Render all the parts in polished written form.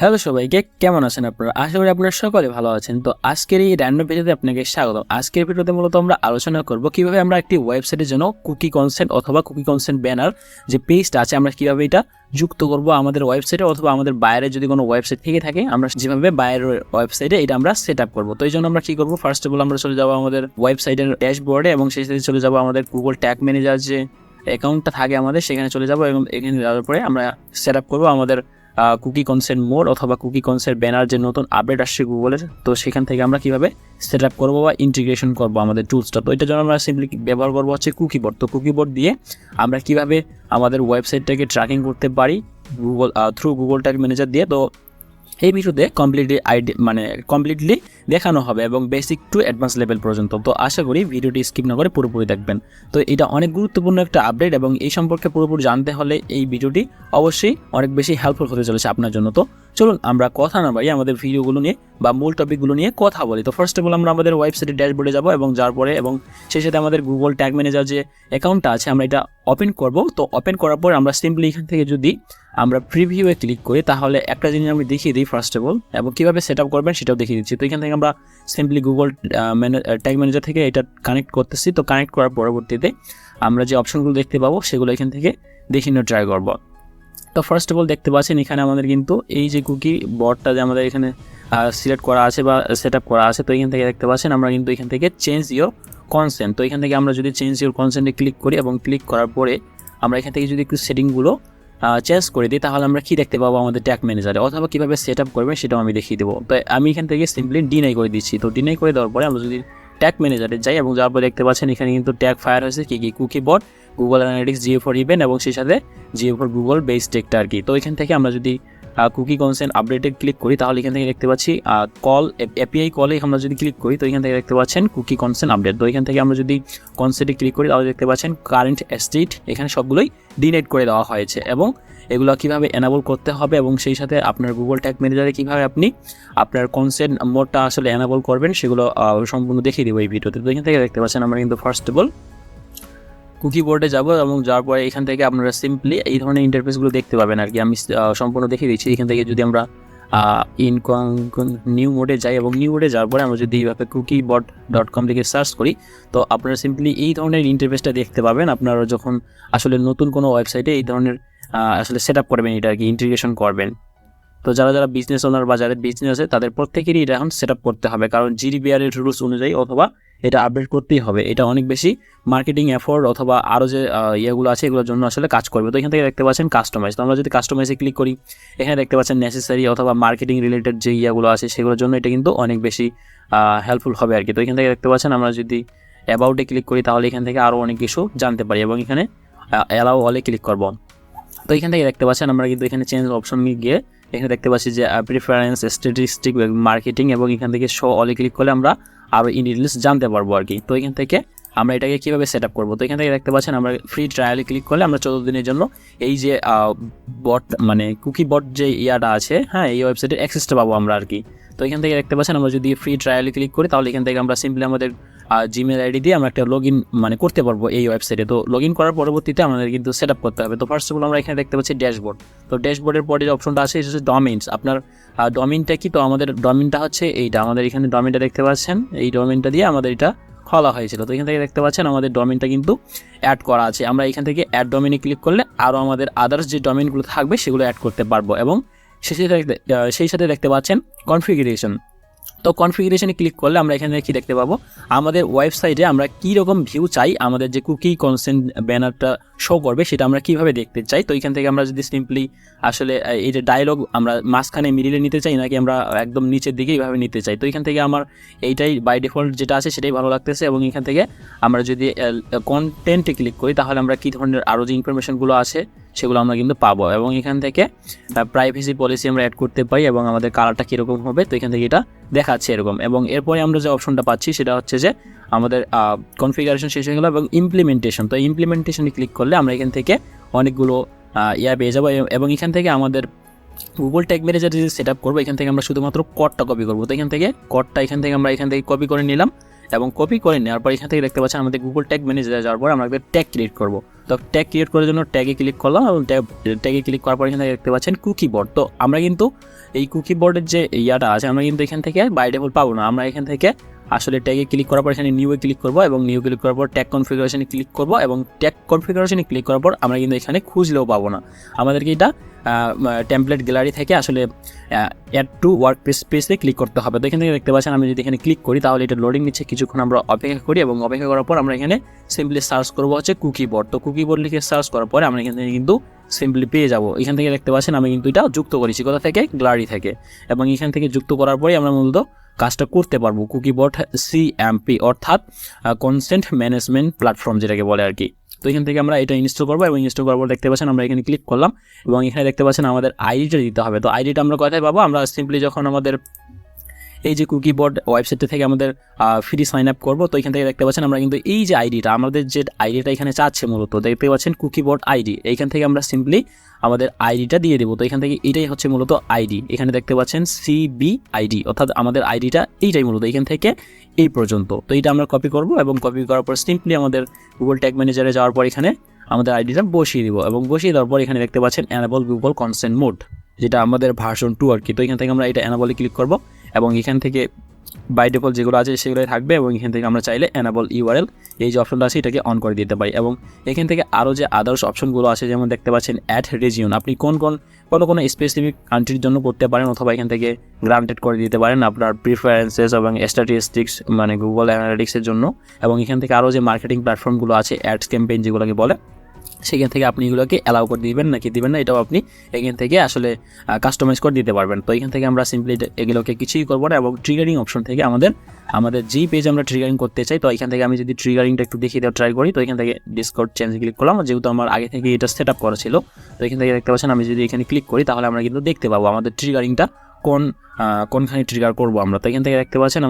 Hello সবাইকে, কেমন আছেন আপনারা? আশা করি আপনারা সকলে ভালো আছেন। তো আজকের এই র্যান্ডম ভিডিওতে আপনাকে স্বাগত। আজকের ভিডিওতে মূলত আমরা আলোচনা করব কিভাবে আমরা একটি ওয়েবসাইটের জন্য কুকি কনসেন্ট অথবা কুকি কনসেন্ট ব্যানার যে পেজটা আছে আমরা কিভাবে এটা যুক্ত করব আমাদের ওয়েবসাইটে, অথবা আমাদের বাইরে যদি কোনো ওয়েবসাইট থেকে থাকে আমরা যেভাবে বাইরের ওয়েবসাইটে এটা আমরা সেট আপ করবো। তো এই জন্য আমরা কি করবো, ফার্স্ট অফ অল আমরা চলে যাবো আমাদের ওয়েবসাইটের ড্যাশবোর্ডে এবং সেই সাথে চলে যাবো আমাদের গুগল ট্যাগ ম্যানেজার যে অ্যাকাউন্টটা থাকে আমাদের, সেখানে চলে যাবো এবং এখানে যাওয়ার পরে আমরা সেট আপ করবো আমাদের কুকি কনসেন্ট মোড অথবা কুকি কনসেন্ট ব্যানার যে নতুন আপডেট আসছে গুগলের। তো সেখান থেকে আমরা কিভাবে সেট আপ করবো বা ইন্টিগ্রেশন করবো আমাদের টুলসটা। তো এটার জন্য আমরা সিম্পলি ব্যবহার করবো হচ্ছে কুকিবোট। তো কুকিবোট দিয়ে আমরা কিভাবে আমাদের ওয়েবসাইটটাকে ট্র্যাকিং করতে পারি Google through Google tag manager দিয়ে। তো এই ভিডিওতে কমপ্লিটলি দেখানো হবে এবং বেসিক টু অ্যাডভান্স লেভেল পর্যন্ত। তো আশা করি ভিডিওটি স্কিপ না করে পুরোপুরি দেখবেন। তো এটা অনেক গুরুত্বপূর্ণ একটা আপডেট এবং এই সম্পর্কে পুরোপুরি জানতে হলে এই ভিডিওটি অবশ্যই অনেক বেশি হেল্পফুল হতে চলেছে আপনার জন্য। তো চলুন আমরা কথা না বাড়িয়ে আমাদের ভিডিওগুলো নিয়ে বা মূল টপিকগুলো নিয়ে কথা বলি। তো ফার্স্ট অফ অল আমরা আমাদের ওয়েবসাইটের ড্যাশবোর্ডে যাব এবং যাওয়ার পরে এবং সেই সাথে আমাদের গুগল ট্যাগ ম্যানেজার যে অ্যাকাউন্টটা আছে আমরা এটা ওপেন করব। তো ওপেন করার পর আমরা সিম্পলি এখান থেকে যদি আমরা প্রিভিউয়ে ক্লিক করি তাহলে একটা জিনিস আমি দেখিয়ে দিই ফার্স্ট অফ অল, এবং কীভাবে সেট আপ করবেন সেটাও দেখিয়ে দিচ্ছি। তো এখান থেকে আমরা সিম্পলি গুগল ট্যাগ ম্যানেজার থেকে এটা কানেক্ট করতেছি। তো কানেক্ট করার পরবর্তীতে আমরা যে অপশনগুলো দেখতে পাবো সেগুলো এখান থেকে দেখে নিয়ে ট্রাই করবো। তো ফার্স্ট অফ অল দেখতে পাচ্ছেন এখানে আমাদের কিন্তু এই যে কুকি বটটা যে আমাদের এখানে সিলেক্ট করা আছে বা সেট আপ করা আছে। তো এখান থেকে দেখতে পাচ্ছেন আমরা কিন্তু এখান থেকে চেঞ্জ ইওর কনসেন্ট। তো এখান থেকে আমরা যদি চেঞ্জ ইওর কনসেন্টে ক্লিক করি এবং ক্লিক করার পরে আমরা এখান থেকে যদি একটু সেটিংগুলো চেঞ্জ করে দিই তাহলে আমরা কি দেখতে পাবো আমাদের ট্যাগ ম্যানেজারে, অথবা কীভাবে সেট আপ করবেন সেটাও আমি দেখিয়ে দেবো। তো আমি এখান থেকে সিম্পলি ডিনাই করে দিচ্ছি। তো ডিনাই করে দেওয়ার পরে আমরা যদি ট্যাগ ম্যানেজারে যাই এবং যাওয়ার পরে দেখতে পাচ্ছেন এখানে কিন্তু ট্যাগ ফায়ার হয়েছে কি Cookiebot, Google Analytics, GA four event এবং সেই সাথে জিও ফর গুগল বেস টেকটা আর কি। তো এখান থেকে আমরা যদি কুকি কনসেন্ট আপডেটে ক্লিক করি তাহলে এখান থেকে দেখতে পাচ্ছি কল এপিআই কলে আমরা যদি ক্লিক করি তো এখান থেকে দেখতে পাচ্ছেন কুকি কনসেন্ট আপডেট। তো এখান থেকে আমরা যদি কনসেন্টে ক্লিক করি তাহলে দেখতে পাচ্ছেন কারেন্ট স্টেট এখানে সবগুলোই ডিনেট করে দেওয়া হয়েছে এবং এগুলো কীভাবে এনাবল করতে হবে এবং সেই সাথে আপনার গুগল ট্যাগ ম্যানেজারে কীভাবে আপনি আপনার কনসেন্ট মোডটা আসলে এনাবল করবেন সেগুলো সম্পূর্ণ দেখিয়ে দেবো এই ভিডিওতে। তো এখান থেকে দেখতে পাচ্ছেন আমরা কিন্তু ফার্স্ট অফ অল কুকি বোর্ডে যাব এবং যাওয়ার পরে এখান থেকে আপনারা সিম্পলি এই ধরনের ইন্টারফেসগুলো দেখতে পাবেন আর কি। আমি সম্পূর্ণ দেখিয়ে দিচ্ছি। এখান থেকে যদি আমরা নিউ মোডে যাই এবং নিউ মোডে যাওয়ার পরে আমরা যদি এইভাবে cookiebot.com লিখে সার্চ করি তো আপনারা সিম্পলি এই ধরনের ইন্টারফেসটা দেখতে পাবেন আপনারা যখন আসলে নতুন কোনো ওয়েবসাইটে এই ধরনের আসলে সেট আপ করবেন, এটা আর কি ইন্টিগ্রেশন করবেন। তো যারা যারা বিজনেস ওনার বা যাদের বিজনেস আছে তাদের প্রত্যেকেরই এটা এখন সেট আপ করতে হবে, কারণ GDPR এর রুলস অনুযায়ী অথবা এটা আপডেট করতেই হবে। এটা অনেক বেশি মার্কেটিং এফোর্ট অথবা আরও যে ইয়েগুলো আছে এগুলোর জন্য আসলে কাজ করবে। তো এখান থেকে দেখতে পাচ্ছেন কাস্টমাইজ। তো আমরা যদি কাস্টমাইজে ক্লিক করি এখানে দেখতে পাচ্ছেন নেসেসারি অথবা মার্কেটিং রিলেটেড যে ইয়েগুলো আছে সেগুলোর জন্য এটা কিন্তু অনেক বেশি হেল্পফুল হবে আর কি। তো এখান থেকে দেখতে পাচ্ছেন আমরা যদি অ্যাবাউটে ক্লিক করি তাহলে এখান থেকে আরও অনেক কিছু জানতে পারি এবং এখানে অ্যালাউ অলে ক্লিক করব। তো এখান থেকে দেখতে পাচ্ছেন আমরা কিন্তু এখানে চেঞ্জ অপশন গিয়ে এখানে দেখতে পাচ্ছি যে প্রিফারেন্স, স্ট্যাটিস্টিক, মার্কেটিং এবং এখান থেকে শো অলে ক্লিক করলে আমরা আরও ইন ডিটেলস জানতে পারবো আর কি। তো এখান থেকে আমরা এটাকে কীভাবে সেট আপ করবো, তো এখান থেকে দেখতে পাচ্ছেন আমরা ফ্রি ট্রায়ালে ক্লিক করলে আমরা 14 দিনের জন্য এই যে বট কুকি বট যে ইয়াটা আছে এই ওয়েবসাইটের অ্যাক্সেসটা পাবো আমরা আর কি। তো এখান থেকে দেখতে পাচ্ছেন আমরা যদি ফ্রি ট্রায়ালে ক্লিক করি তাহলে এখান থেকে আমরা সিম্পলি আমাদের জিমেল আইডি দিয়ে আমরা একটা লগ ইন করতে পারবো এই ওয়েবসাইটে। তো লগ ইন করার পরবর্তীতে আমাদের কিন্তু সেট আপ করতে হবে। তো ফার্স্ট অফ অল আমরা এখানে দেখতে পাচ্ছি ড্যাশবোর্ড। তো ড্যাশবোর্ডের পরে যে অপশনটা আছে সেটা হচ্ছে ডোমেইনস। আপনার ডোমেইনটা কি, তো আমাদের ডোমেইনটা হচ্ছে এইটা, আমাদের এখানে ডোমেইনটা দেখতে পাচ্ছেন, এই ডোমেইনটা দিয়ে আমাদের এটা খোলা হয়েছিল। তো এখান থেকে দেখতে পাচ্ছেন আমাদের ডোমেইনটা কিন্তু অ্যাড করা আছে। আমরা এখান থেকে অ্যাড ডোমেইনে ক্লিক করলে আরও আমাদের আদার্স যে ডোমেইনগুলো থাকবে সেগুলো অ্যাড করতে পারবো এবং সেই সাথে দেখতে পাচ্ছেন কনফিগারেশন। তো কনফিগারেশনে ক্লিক করলে আমরা এখানে কি দেখতে পাবো, আমাদের ওয়েবসাইটে আমরা কী রকম ভিউ চাই, আমাদের যে কুকি কনসেন্ট ব্যানারটা শো করবে সেটা আমরা কীভাবে দেখতে চাই। তো এখান থেকে আমরা যদি সিম্পলি আসলে এই যে ডায়লগ আমরা মাঝখানে মিডিলে নিতে চাই নাকি আমরা একদম নিচের দিকে এইভাবে নিতে চাই, তো এখান থেকে আমার এইটাই বাই ডিফল্ট যেটা আছে সেটাই ভালো লাগতেছে। এবং এখান থেকে আমরা যদি কন্টেন্টে ক্লিক করি তাহলে আমরা কী ধরনের আরও যে ইনফরমেশনগুলো আছে সেগুলো আমরা কিন্তু পাবো এবং এখান থেকে প্রাইভেসি পলিসি আমরা অ্যাড করতে পারি এবং আমাদের কালারটা কীরকম হবে তো এখান থেকে এটা দেখাচ্ছে এরকম। এবং এরপরে আমরা যে অপশনটা পাচ্ছি সেটা হচ্ছে যে আমাদের কনফিগারেশন শেষ হয়ে গেল এবং ইমপ্লিমেন্টেশন। তো ইমপ্লিমেন্টেশনে ক্লিক করলে আমরা এখান থেকে অনেকগুলো পেয়ে যাবো এবং এখান থেকে আমাদের গুগল ট্যাগ ম্যানেজার যে সেট আপ করবো এখান থেকে আমরা শুধুমাত্র কোডটা কপি করবো। তো এখান থেকে কোডটা এখান থেকে কপি করে নিলাম এবং কপি করে নেওয়ার পর এখান থেকে দেখতে পাচ্ছেন আমাদের গুগল ট্যাগ ম্যানেজারে যাওয়ার পর আমরা একটা ট্যাগ ক্রিয়েট করবো। তো ট্যাগ ক্রিয়েট করার জন্য ট্যাগে ক্লিক করলাম এবং ট্যাগে ক্লিক করার পর এখান থেকে দেখতে পাচ্ছেন কুকিবট। তো আমরা কিন্তু এই কুকি বোর্ডের যে ইয়াটা আছে আমরা কিন্তু এখান থেকে বাই ডিফল্ট পাবো না। আমরা এখান থেকে আসলে ট্যাগে ক্লিক করার পর এখানে নিউয়ে ক্লিক করবো এবং নিউ ক্লিক করার পর ট্যাগ কনফিগারেশনে ক্লিক করবো এবং ট্যাগ কনফিগারেশনে ক্লিক করার পর আমরা কিন্তু এখানে খুঁজলেও পাবো না। আমাদেরকে এটা টেমপ্লেট গ্যালারি থেকে আসলে অ্যাড টু ওয়ার্ক পেজে ক্লিক করতে হবে। তো এখান থেকে দেখতে পাচ্ছেন আমি যদি এখানে ক্লিক করি তাহলে এটা লোডিং নিচ্ছে, কিছুক্ষণ আমরা অপেক্ষা করি এবং অপেক্ষা করার পর আমরা এখানে সিম্পলি সার্চ করবো হচ্ছে কুকিবোর্ড। তো কুকিবোর্ড লিখে সার্চ করার পরে আমরা এখান থেকে কিন্তু সিম্পলি পেয়ে যাবো। এখান থেকে দেখতে পাচ্ছেন আমি কিন্তু এটা যুক্ত করেছি কোথা থেকে, গ্যালারি থেকে, এবং এখান থেকে যুক্ত করার পরে আমরা মূলত কাজটা করতে পারবো। কুকিবোর্ড CMP অর্থাৎ কনসেন্ট ম্যানেজমেন্ট প্ল্যাটফর্ম যেটাকে বলে আর কি। তো এখান থেকে আমরা এটা ইনস্টল করবো এবং ইনস্টল করার পর দেখতে পাচ্ছেন আমরা এখানে ক্লিক করলাম এবং এখানে দেখতে পাচ্ছেন আমাদের আইডিটা দিতে হবে। তো আইডিটা আমরা কোথায় পাবো, আমরা সিম্পলি যখন আমাদের এই যে কুকিবোর্ড ওয়েবসাইট থেকে আমাদের ফ্রি সাইন আপ করবো, তো এখান থেকে দেখতে পাচ্ছেন আমরা কিন্তু এই যে আইডিটা, আমাদের যে আইডিটা এখানে চাচ্ছে মূলত দেখতে পাচ্ছেন কুকিবোর্ড আইডি, এইখান থেকে আমরা সিম্পলি আমাদের আইডিটা দিয়ে দেবো। তো এখান থেকে এটাই হচ্ছে মূলত আইডি, এখানে দেখতে পাচ্ছেন CBID অর্থাৎ আমাদের আইডিটা এইটাই মূলত এখান থেকে এই পর্যন্ত। তো এইটা আমরা কপি করব এবং কপি করার পর সিম্পলি আমাদের গুগল ট্যাগ ম্যানেজারে যাওয়ার পর এখানে আমাদের আইডিটা বসিয়ে দিব এবং বসিয়ে দেওয়ার পর এখানে দেখতে পাচ্ছেন এনেবল গুগল কনসেন্ট মোড, যেটা আমাদের ভার্সন 2 আর কি। তো এখান থেকে আমরা এটা এনেবলে ক্লিক করব এবং এখান থেকে বাই ডিফল্ট যেগুলো আছে সেগুলোই থাকবে এবং এখান থেকে আমরা চাইলে এনেবল URL এই যে অপশনটা আছে এটাকে অন করে দিতে পারি। এবং এখান থেকে আরও যে আদার্স অপশনগুলো আছে যেমন দেখতে পাচ্ছেন অ্যাড রিজিয়ন, আপনি কোনো স্পেসিফিক কান্ট্রির জন্য করতে পারেন অথবা এখান থেকে গ্রান্টেড করে দিতে পারেন আপনার প্রিফারেন্সেস এবং স্ট্যাটিস্টিক্স মানে গুগল অ্যানালিটিক্সের জন্য। এবং এখান থেকে আরও যে মার্কেটিং প্ল্যাটফর্মগুলো আছে অ্যাডস ক্যাম্পেইন যেগুলোকে বলে, সেখান থেকে আপনি এগুলোকে অ্যালাউ করে দিবেন নাকি দিবেন না এটাও আপনি এখান থেকে আসলে কাস্টমাইজ করে দিতে পারবেন। তো এখান থেকে আমরা সিম্পলি এগুলোকে কিছুই করবো না এবং ট্রিগারিং অপশন থেকে আমাদের যেই পেজ আমরা ট্রিগারিং করতে চাই, তো এখান থেকে আমি যদি ট্রিগারিংটা একটু দেখিয়ে দেওয়া ট্রাই করি, তো এখান থেকে ডিসকর্ড চেঞ্জ ক্লিক করলাম, যেহেতু আমার আগে থেকে এটা সেট আপ করা ছিল। তো এখান থেকে দেখতে পাচ্ছেন আমি যদি এখানে ক্লিক করি তাহলে আমরা কিন্তু দেখতে পাবো আমাদের ট্রিগারিংটা কোনখানে ট্রিগার করবো আমরা। তো এখান থেকে দেখতে পাচ্ছেন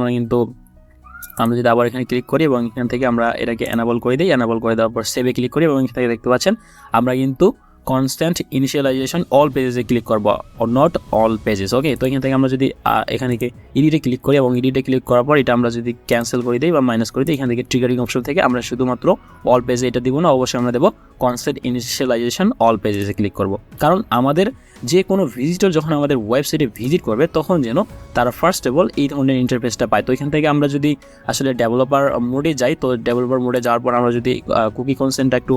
আমরা যদি আবার এখানে ক্লিক করি এবং এখান থেকে আমরা এটাকে এনেবল করে দিই, এনেবল করে দেওয়ার পর সেভে ক্লিক করি এবং এখান থেকে দেখতে পাচ্ছেন আমরা কিন্তু কনস্ট্যান্ট ইনিশিয়ালাইজেশন অল পেজেসে ক্লিক করবো, নট অল পেজেস। ওকে, তো এখান থেকে আমরা যদি এখানে এডিটে ক্লিক করি এবং এডিটে ক্লিক করার পর এটা আমরা যদি ক্যান্সেল করে দিই বা মাইনাস করে দিই, এখান থেকে ট্রিগারিং অপশন থেকে আমরা শুধুমাত্র অল পেজে এটা দিব না, অবশ্যই আমরা দেবো কনস্ট্যান্ট ইনিশিয়ালাইজেশন অল পেজেসে ক্লিক করব। কারণ আমাদের যে কোনো ভিজিটর যখন আমাদের ওয়েবসাইটে ভিজিট করবে তখন যেন তারা ফার্স্ট অফ অল এই ধরনের ইন্টারফেসটা পায়। তো এখান থেকে আমরা যদি আসলে ডেভেলপার মোডে যাই, তো ডেভেলপার মোডে যাওয়ার পর আমরা যদি কুকি কনসেন্টটা একটু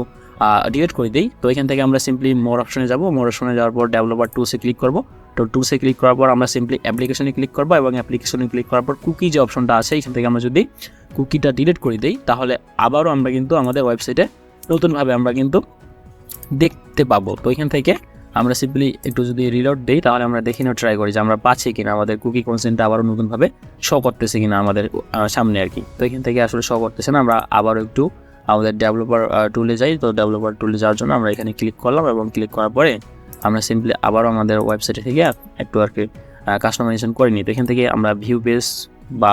ডিলিট করে দিই, তো এখান থেকে আমরা সিম্পলি মোর অপশনে যাব, মোর অপশনে যাওয়ার পর ডেভেলপার টুলসে ক্লিক করব। তো টুলসে ক্লিক করার পর আমরা সিম্পলি অ্যাপ্লিকেশনে ক্লিক করবো এবং অ্যাপ্লিকেশনে ক্লিক করার পর কুকি যে অপশনটা আছে এখান থেকে আমরা যদি কুকিটা ডিলিট করে দিই তাহলে আবারও আমরা কিন্তু আমাদের ওয়েবসাইটে নতুনভাবে আমরা কিন্তু দেখতে পাবো। তো এখান থেকে আমরা সিম্পলি একটু যদি রিলোড দিই তাহলে আমরা দেখি না ট্রাই করি যে আমরা পাচ্ছি কিনা আমাদের কুকি কনসেন্টটা আবারও নতুনভাবে শো করতেছে কিনা আমাদের সামনে আর কি। তো এখান থেকে আসলে শো করতেছে না, আমরা আবারও একটু আমাদের ডেভেলপার টুলে যাই। তো ডেভেলপার টুলে যাওয়ার জন্য আমরা এখানে ক্লিক করলাম এবং ক্লিক করার পরে আমরা সিম্পলি আবারও আমাদের ওয়েবসাইটে থেকে একটু আর কি কাস্টমাইজেশন করে নিই। তো এখান থেকে আমরা ভিউ পেজ বা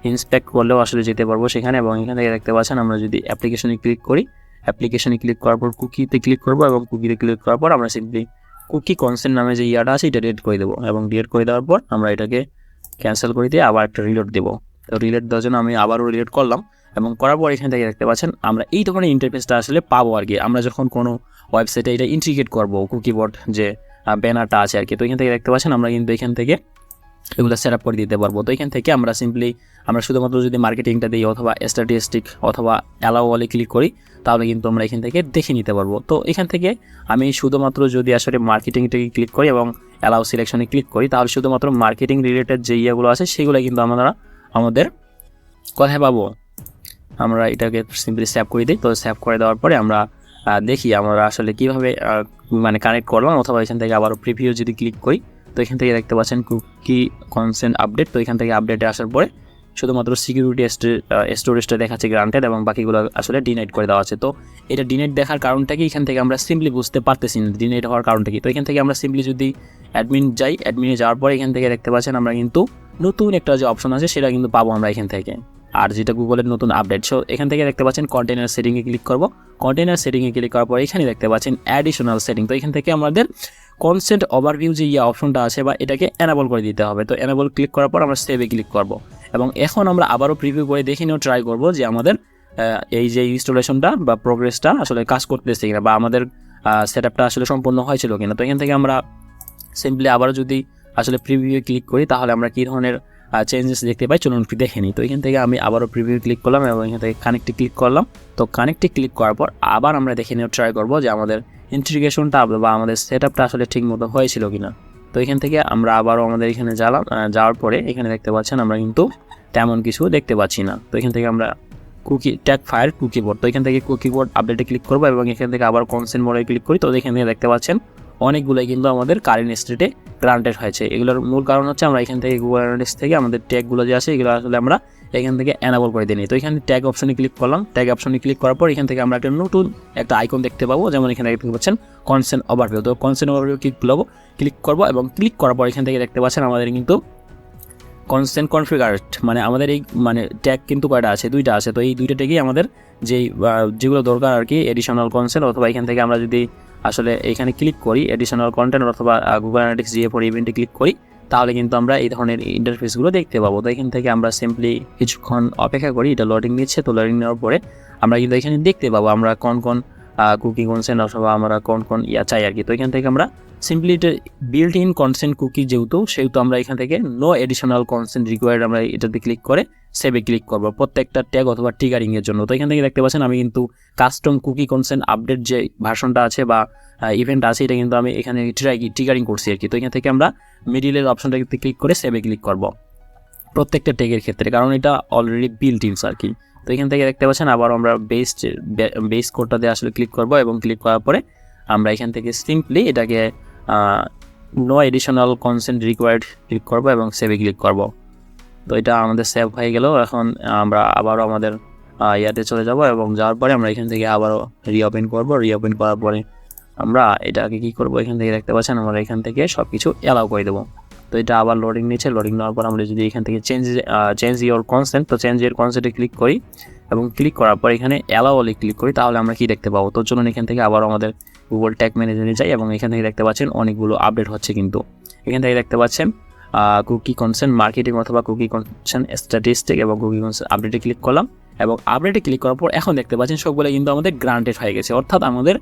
ইন্সপেক্ট করলেও আসলে যেতে পারবো সেখানে। এবং এখান থেকে দেখতে পাচ্ছেন আমরা যদি অ্যাপ্লিকেশনে ক্লিক করি, অ্যাপ্লিকেশনে ক্লিক করার পর কুকিতে ক্লিক করবো এবং কুকিতে ক্লিক করার পর আমরা সিম্পলি কুকি কনসেন্ট নামে যে ইয়াটা আছে এটা ডিলিট করে দেবো এবং ডিলিট করে দেওয়ার পর আমরা এটাকে ক্যান্সেল করে দিয়ে আবার একটা রিলোড দেবো। তো রিলোড দেওয়ার জন্য আমি আবারও রিলোড করলাম এবং করার পর এখান থেকে দেখতে পাচ্ছেন আমরা এই ধরনের ইন্টারফেসটা আসলে পাবো আর কি। আমরা যখন কোনো ওয়েবসাইটে এটা ইন্টিগ্রেট করবো কুকিবোর্ড যে ব্যানারটা আছে আর কি, তো এখান থেকে দেখতে পাচ্ছেন আমরা কিন্তু এখান থেকে এগুলো সেট আপ করে দিতে পারবো। তো এখান থেকে আমরা সিম্পলি আমরা শুধুমাত্র যদি মার্কেটিংটা দিই অথবা স্ট্যাটিস্টিক অথবা অ্যালাউ অলে ক্লিক করি তাহলে কিন্তু আমরা এখান থেকে দেখে নিতে পারবো। তো এখান থেকে আমি শুধুমাত্র যদি আসলে মার্কেটিংটাকে ক্লিক করি এবং অ্যালাউ সিলেকশনে ক্লিক করি তাহলে শুধুমাত্র মার্কেটিং রিলেটেড যে ইয়েগুলো আছে সেগুলো কিন্তু আমরা আমাদের কোথায় পাবো, আমরা এটাকে সিম্পলি সেভ করে দিই। তো সেভ করে দেওয়ার পরে আমরা দেখি আমরা আসলে কীভাবে মানে কানেক্ট করলাম, অথবা এখান থেকে আবারও প্রিভিউ যদি ক্লিক করি তো এখান থেকে দেখতে পাচ্ছেন কুকি কনসেন্ট আপডেট। তো এখান থেকে আপডেটে আসার পরে শুধুমাত্র সিকিউরিটি স্টোরেজটা দেখাচ্ছে গ্রান্টেড এবং বাকিগুলো আসলে ডিনাইট করে দেওয়া আছে। তো এটা ডিনাইট দেখার কারণটা কি এখান থেকে আমরা সিম্পলি বুঝতে পারতেছি না ডিনাইট হওয়ার কারণটা কি। তো এখান থেকে আমরা সিম্পলি যদি অ্যাডমিন যাই, অ্যাডমিনে যাওয়ার পরে এখান থেকে দেখতে পাচ্ছেন আমরা কিন্তু নতুন একটা যে অপশন আছে সেটা কিন্তু পাবো আমরা এখান থেকে, আর যেটা গুগলের নতুন আপডেট। সো এখান থেকে দেখতে পাচ্ছেন কন্টেনার সেটিংয়ে ক্লিক করব, কন্টেনার সেটিংয়ে ক্লিক করার পর এখানে দেখতে পাচ্ছেন অ্যাডিশনাল সেটিং। তো এখান থেকে আমাদের কনসেন্ট ওভারভিউ যে অপশনটা আছে বা এটাকে এনাবল করে দিতে হবে। তো এনাবল ক্লিক করার পর আমরা সেভে ক্লিক করব এবং এখন আমরা আবারও প্রিভিউ করে দেখে নিয়েও ট্রাই করব যে আমাদের এই যে ইনস্টলেশনটা বা প্রোগ্রেসটা আসলে কাজ করতেছে কিনা বা আমাদের সেটআপটা আসলে সম্পূর্ণ হয়েছিল কিনা। তো এখান থেকে আমরা সিম্পলি আবারও যদি আসলে প্রিভিউ ক্লিক করি তাহলে আমরা কী ধরনের চেঞ্জেস দেখতে পাই চলুন একটু দেখে নিই। তো এখান থেকে আমি আবারও প্রিভিউ ক্লিক করলাম এবং এখান থেকে কানেক্টে ক্লিক করলাম। তো কানেক্টে ক্লিক করার পর আবার আমরা দেখে নিয়ে ট্রাই করবো যে আমাদের ইন্টিগ্রেশনটা বা আমাদের সেট আপটা আসলে ঠিক মতো হয়েছিল কিনা। তো এখান থেকে আমরা আবারও আমাদের এখানে যাওয়ার পরে এখানে দেখতে পাচ্ছেন আমরা কিন্তু তেমন কিছু দেখতে পাচ্ছি না। তো এখান থেকে আমরা ট্যাগ ফায়ার কুকিবোর্ড, তো এখান থেকে কুকিবোর্ড আপডেটে ক্লিক করবো এবং এখান থেকে আবার কনসেন্ট মোডে ক্লিক করি। তো এখান থেকে দেখতে পাচ্ছেন অনেকগুলোই কিন্তু আমাদের কারেন্ট স্টেটে গ্রান্টেড হয়েছে। এগুলোর মূল কারণ হচ্ছে আমরা এখান থেকে গুগল অ্যানালিটিক্স থেকে আমাদের ট্যাগগুলো যে আছে এগুলো আসলে আমরা এখান থেকে এনাবল করে দিই। তো এখানে ট্যাগ অপশনে ক্লিক করলাম। ট্যাগ অপশনে ক্লিক করার পর এখান থেকে আমরা একটা নতুন একটা আইকন দেখতে পাবো, যেমন এখানে দেখতে পাচ্ছেন কনসেন্ট ওভারভিউ। তো কনসেন্ট ওভারভিউ ক্লিক করবো এবং ক্লিক করার পর এখান থেকে দেখতে পাচ্ছেন আমাদের কিন্তু কনসেন্ট কনফিগারেড, মানে আমাদের এই ট্যাগ কিন্তু কয়টা আছে, দুইটা আছে। তো এই দুইটা ট্যাগই আমাদের যেগুলো দরকার আর কি, এডিশনাল কনসেন্ট অথবা এখান থেকে আমরা যদি আসলে এখানে ক্লিক করি এডিশনাল কন্টেন্ট অথবা গুগল অ্যানালিটিক্স GA ফর ইভেন্টে ক্লিক করি তাহলে কিন্তু আমরা এই ধরনের ইন্টারফেসগুলো দেখতে পাবো। তো এখান থেকে আমরা সিম্পলি কিছুক্ষণ অপেক্ষা করি, এটা লোডিং নিচ্ছে। তো লোডিং নেওয়ার পরে আমরা কিন্তু এখানে দেখতে পাবো আমরা কোন কুকি কনসেন্ট অথবা আমরা কোন চাই আর কি। তো এখান থেকে আমরা সিম্পলি এটা বিল্ট ইন কনসেন্ট কুকি সেহেতু আমরা এখান থেকে নো এডিশনাল কনসেন্ট রিকোয়ার্ড আমরা এটাতে ক্লিক করে সেভে ক্লিক করবো প্রত্যেকটা ট্যাগ অথবা ট্রিগারিংয়ের জন্য। তো এখান থেকে দেখতে পাচ্ছেন আমি কিন্তু কাস্টম কুকি কনসেন্ট আপডেট যে ভার্সনটা আছে বা ইভেন্ট আছে এটা কিন্তু আমি এখানে ট্রিগারিং করছি আর কি। তো এখান থেকে আমরা মিডিলের অপশনটাতে ক্লিক করে সেভে ক্লিক করবো প্রত্যেকটা ট্যাগের ক্ষেত্রে, কারণ এটা অলরেডি বিল্ট ইনস আর কি। তো এখান থেকে দেখতে পাচ্ছেন আবার আমরা বেস কোডটাতে আসলে ক্লিক করবো এবং ক্লিক করার পরে আমরা এখান থেকে সিম্পলি এটাকে no additional consent required click করবো এবং সেভে ক্লিক করবো। তো এটা আমাদের সেভ হয়ে গেল। এখন আমরা আবারও আমাদের ইয়াতে চলে যাব এবং যাওয়ার পরে আমরা এখান থেকে আবারও রিওপেন করবো। রিওপেন করার পরে আমরা এটাকে কী করবো, এখান থেকে দেখতে পাচ্ছেন আমরা এখান থেকে সব কিছু অ্যালাউ করে দেবো। তো এটা আবার লোডিং নিচ্ছে। লোডিং নেওয়ার পর আমরা যদি এখান থেকে চেঞ্জ ইওর কনসেন্ট, তো চেঞ্জ ইওর কনসেন্টে ক্লিক করি এবং ক্লিক করার পর এখানে অ্যালাউ অলে ক্লিক করি তাহলে আমরা কি দেখতে পাবো। তো চলুন এখান থেকে আবার আমাদের গুগল ট্যাগ ম্যানেজারে যাই এবং এখান থেকে দেখতে পাচ্ছেন অনেকগুলো আপডেট হচ্ছে। কিন্তু এখান থেকে দেখতে পাচ্ছেন কুকি কনসেন্ট মার্কেটিং অথবা কুকি কনসেন্ট স্ট্যাটিস্টিক এবং কুকি কনসেন্ট আপডেটে ক্লিক করলাম এবং আপডেটে ক্লিক করার পর এখন দেখতে পাচ্ছেন সবগুলো কিন্তু আমাদের গ্রান্টেড হয়ে গেছে, অর্থাৎ আমাদের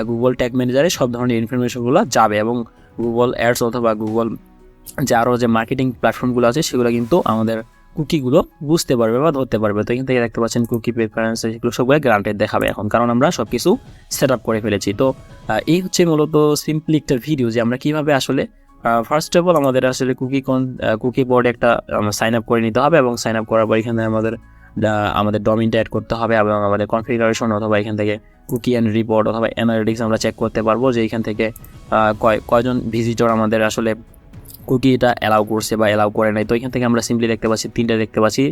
গুগল ট্যাগ ম্যানেজারে সব ধরনের ইনফরমেশনগুলো যাবে এবং গুগল অ্যাডস অথবা গুগল যে আরও যে মার্কেটিং প্ল্যাটফর্মগুলো আছে সেগুলো কিন্তু আমাদের কুকিগুলো বুঝতে পারবে বা ধরতে পারবে। তো এখান থেকে দেখতে পাচ্ছেন কুকি প্রেফারেন্স সেগুলো সবগুলো গ্রান্টেড দেখাবে এখন, কারণ আমরা সব কিছু সেট আপ করে ফেলেছি। তো এই হচ্ছে মূলত সিম্পলি একটা ভিডিও যে আমরা কীভাবে আসলে ফার্স্ট অফ অল আমাদের আসলে কুকি বোর্ডে একটা সাইন আপ করে নিতে হবে এবং সাইন আপ করার পর এখানে আমাদের ডোমেইনটা অ্যাড করতে হবে এবং আমাদের কনফিগারেশন অথবা এখান থেকে কুকি অ্যান্ড রিপোর্ট অথবা অ্যানালিটিক্স আমরা চেক করতে পারবো যে এখান থেকে কয়জন ভিজিটর আমাদের আসলে কুকি এটা অ্যালাউ করছে বা অ্যালাউ করে নাই। তো এখান থেকে আমরা সিম্পলি দেখতে পাচ্ছি তিনটা দেখতে পাচ্ছি,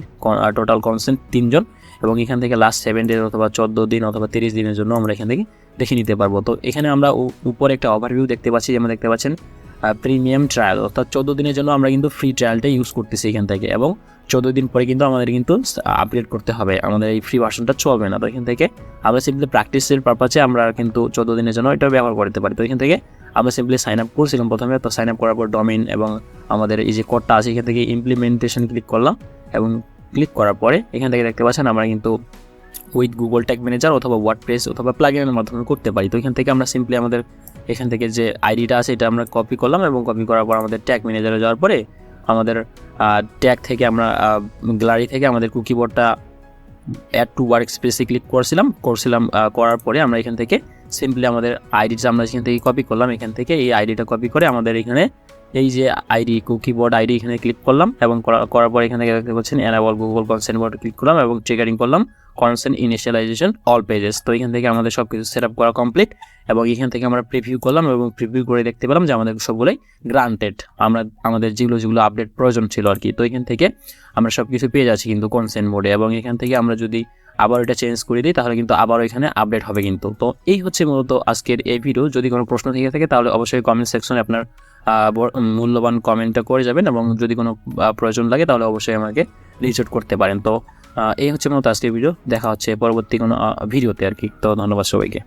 টোটাল কনসেন্ট 3 জন এবং এখান থেকে লাস্ট 7 ডেজ অথবা 14 দিন অথবা 30 দিনের জন্য আমরা এখান থেকে দেখে নিতে পারবো। তো এখানে আমরা উপরে একটা ওভারভিউ দেখতে পাচ্ছি, যেমন দেখতে পাচ্ছেন প্রিমিয়াম ট্রায়াল, অর্থাৎ 14 দিনের জন্য আমরা কিন্তু ফ্রি ট্রায়ালটা ইউজ করতেছি এখান থেকে এবং 14 দিন পরে কিন্তু আমাদের কিন্তু আপগ্রেড করতে হবে, আমাদের এই ফ্রি ভার্সনটা চলবে না। তো এখান থেকে আমরা সিম্পলি প্র্যাকটিসের পারপাসে আমরা কিন্তু 14 দিনের জন্য এটা ব্যবহার করতে পারি। তো এখান থেকে আমরা সিম্পলি সাইন আপ করছিলাম প্রথমে। তো সাইন আপ করার পর ডোমেইন এবং আমাদের এই যে কোডটা আছে এখান থেকে ইমপ্লিমেন্টেশন ক্লিক করলাম এবং ক্লিক করার পরে এখান থেকে দেখতে পাচ্ছেন আমরা কিন্তু উইথ গুগল ট্যাগ ম্যানেজার অথবা ওয়ার্ডপ্রেস অথবা প্লাগইনের মাধ্যমে করতে পারি। তো এখান থেকে আমরা সিম্পলি আমাদের এখান থেকে যে আইডিটা আছে এটা আমরা কপি করলাম এবং কপি করার পর আমাদের ট্যাগ ম্যানেজারে যাওয়ার পরে আমাদের ট্যাগ থেকে আমরা গ্যালারি থেকে আমাদের কুকিবোর্ডটা অ্যাড টু ওয়ার্ক স্পেসে ক্লিক করছিলাম করার পরে আমরা এখান থেকে সিম্পলি আমাদের আইডিটা আমরা এখান থেকে কপি করলাম। এখান থেকে এই আইডিটা কপি করে আমাদের এখানে এই যে আইডি কুকিবোর্ড আইডি এখানে ক্লিক করলাম এবং করার পর এখান থেকে দেখতে পাচ্ছেন এনাবল গুগল কনসেন্ট বোর্ডে ক্লিক করলাম এবং ট্রিগারিং করলাম কনসেন্ট ইনিশিয়ালাইজেশন অল পেজেস। তো এখান থেকে আমাদের সব কিছু সেট আপ করা কমপ্লিট এবং এখান থেকে আমরা প্রিভিউ করলাম এবং প্রিভিউ করে দেখতে পেলাম যে আমাদের সবগুলোই গ্রান্টেড, আমাদের যেগুলো আপডেট প্রয়োজন ছিল আর কি। তো এখান থেকে আমরা সব কিছু পেয়ে যাচ্ছি কিন্তু কনসেন্ট বোর্ডে এবং এখান থেকে আমরা যদি আবার এটা চেঞ্জ করে দিই তাহলে কিন্তু আবারও এখানে আপডেট হবে কিন্তু। তো এই হচ্ছে মূলত আজকের এই ভিডিও। যদি কোনো প্রশ্ন থেকে থাকে তাহলে অবশ্যই কমেন্ট সেকশনে আপনার মূল্যবান কমেন্টটা করে যাবেন এবং যদি কোনো প্রয়োজন লাগে তাহলে অবশ্যই আমাকে রিচ আউট করতে পারেন। তো এই হচ্ছে মূলত আজকের ভিডিও, দেখা হচ্ছে পরবর্তী কোনো ভিডিওতে আর কি। তো ধন্যবাদ সবাইকে।